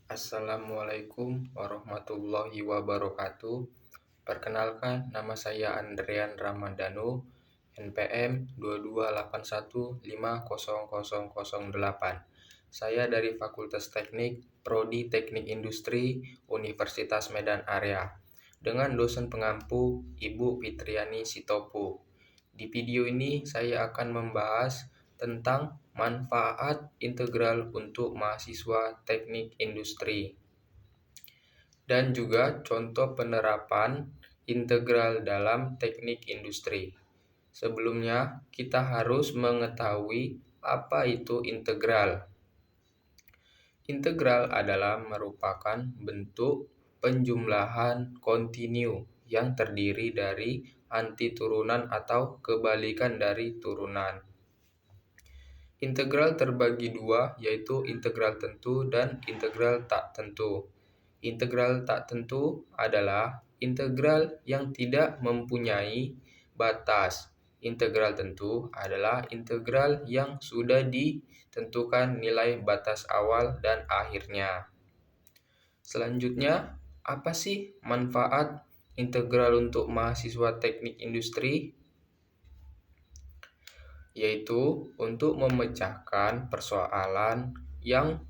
Assalamualaikum warahmatullahi wabarakatuh. Perkenalkan, nama saya Andrian Ramadhanu, NPM 2281500008. Saya dari Fakultas Teknik, Prodi Teknik Industri, Universitas Medan Area, dengan dosen pengampu Ibu Fitriani Sitopo. Di video ini saya akan membahas tentang manfaat integral untuk mahasiswa teknik industri dan juga contoh penerapan integral dalam teknik industri. Sebelumnya, kita harus mengetahui apa itu integral. Integral adalah merupakan bentuk penjumlahan kontinu yang terdiri dari antiturunan atau kebalikan dari turunan. Integral terbagi dua, yaitu integral tentu dan integral tak tentu. Integral tak tentu adalah integral yang tidak mempunyai batas. Integral tentu adalah integral yang sudah ditentukan nilai batas awal dan akhirnya. Selanjutnya, apa sih manfaat integral untuk mahasiswa teknik industri? Yaitu untuk memecahkan persoalan yang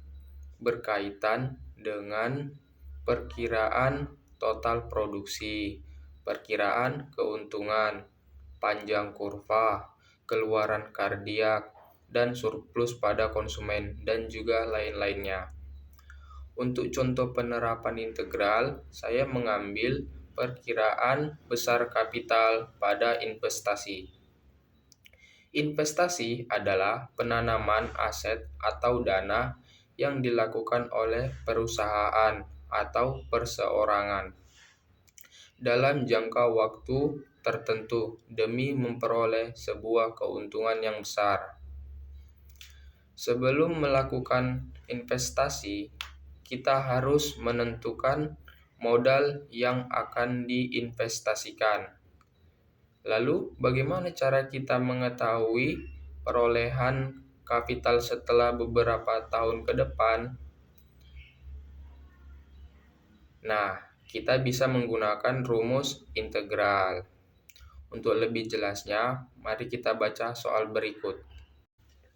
berkaitan dengan perkiraan total produksi, perkiraan keuntungan, panjang kurva, keluaran kardiak, dan surplus pada konsumen, dan juga lain-lainnya. Untuk contoh penerapan integral, saya mengambil perkiraan besar kapital pada investasi. Investasi adalah penanaman aset atau dana yang dilakukan oleh perusahaan atau perseorangan dalam jangka waktu tertentu demi memperoleh sebuah keuntungan yang besar. Sebelum melakukan investasi, kita harus menentukan modal yang akan diinvestasikan. Lalu, bagaimana cara kita mengetahui perolehan kapital setelah beberapa tahun ke depan? Nah, kita bisa menggunakan rumus integral. Untuk lebih jelasnya, mari kita baca soal berikut.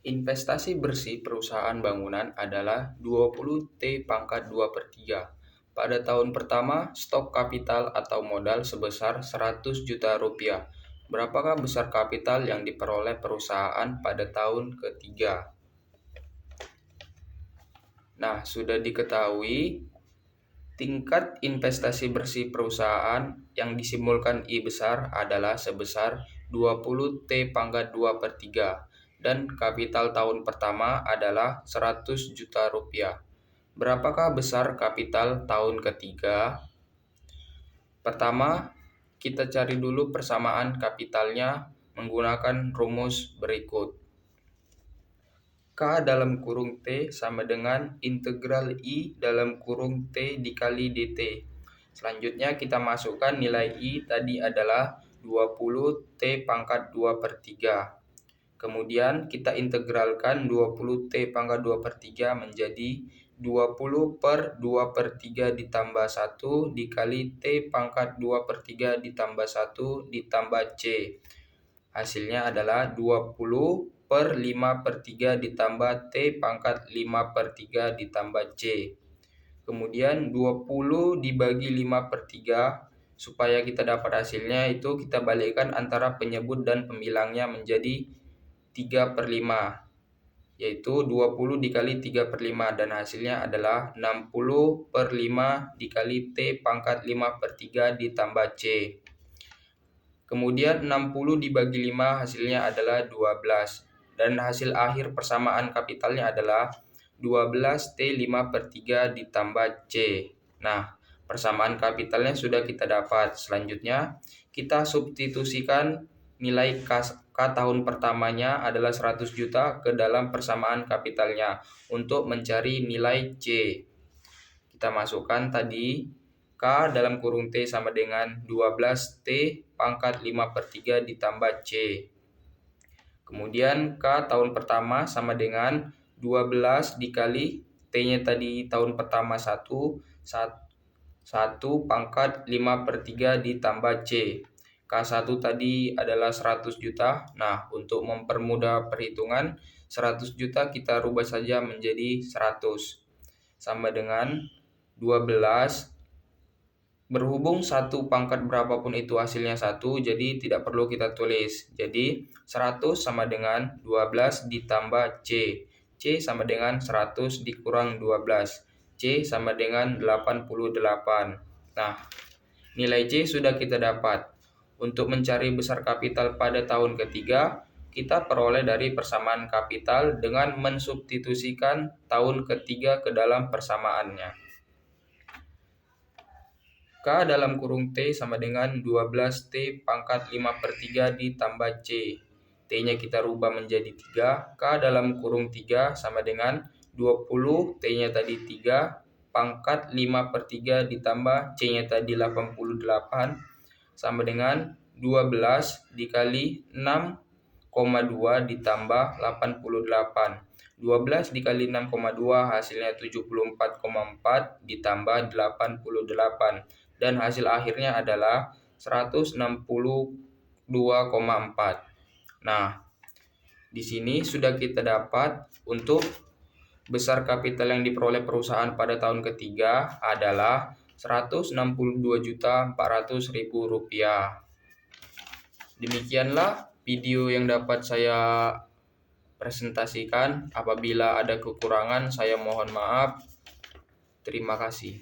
Investasi bersih perusahaan bangunan adalah 20T⁻²/3. Pada tahun pertama, stok kapital atau modal sebesar 100 juta rupiah. Berapakah besar kapital yang diperoleh perusahaan pada tahun ketiga? Nah, sudah diketahui tingkat investasi bersih perusahaan yang disimbolkan I besar adalah sebesar 20T⁻²/3 dan kapital tahun pertama adalah 100 juta rupiah. Berapakah besar kapital tahun ketiga? Pertama, kita cari dulu persamaan kapitalnya menggunakan rumus berikut. K dalam kurung T sama dengan integral I dalam kurung T dikali dt. Selanjutnya kita masukkan nilai I tadi adalah 20T⁻²/3. Kemudian kita integralkan 20T⁻²/3 menjadi 20/2/3 ditambah 1 dikali T⁻²/3 ditambah 1 ditambah C. Hasilnya adalah 20/5/3 ditambah T⁻5/3 ditambah C. Kemudian 20 dibagi 5/3, supaya kita dapat hasilnya itu kita balikkan antara penyebut dan pembilangnya menjadi 3/5, yaitu 20 dikali 3/5, dan hasilnya adalah 60/5 dikali T⁻5/3 ditambah C. Kemudian 60 dibagi 5 hasilnya adalah 12, dan hasil akhir persamaan kapitalnya adalah 12T⁻/3 ditambah C. Nah, persamaan kapitalnya sudah kita dapat. Selanjutnya, kita substitusikan nilai K tahun pertamanya adalah 100 juta ke dalam persamaan kapitalnya untuk mencari nilai C. Kita masukkan tadi K dalam kurung T sama dengan 12T⁻5/3 ditambah C. Kemudian K tahun pertama sama dengan 12 dikali T-nya tadi tahun pertama 1 pangkat 5/3 ditambah C. K1 tadi adalah 100 juta. Nah, untuk mempermudah perhitungan, 100 juta kita rubah saja menjadi 100. Sama dengan 12. Berhubung 1 pangkat berapapun itu hasilnya 1, jadi tidak perlu kita tulis. Jadi 100 sama dengan 12 ditambah C. C sama dengan 100 dikurang 12. C sama dengan 88. Nah, nilai C sudah kita dapat. Untuk mencari besar kapital pada tahun ketiga, kita peroleh dari persamaan kapital dengan mensubstitusikan tahun ketiga ke dalam persamaannya. K dalam kurung T sama dengan 12T pangkat 5/3 ditambah C. T-nya kita rubah menjadi 3. K dalam kurung 3 sama dengan 20. T-nya tadi 3. Pangkat 5/3 ditambah C-nya tadi 88. Sama dengan 12 dikali 6,2 ditambah 88. 12 dikali 6,2 hasilnya 74,4 ditambah 88. Dan hasil akhirnya adalah 162,4. Nah, di sini sudah kita dapat untuk besar kapital yang diperoleh perusahaan pada tahun ketiga adalah Rp162.400.000. Demikianlah video yang dapat saya presentasikan. Apabila ada kekurangan, saya mohon maaf. Terima kasih.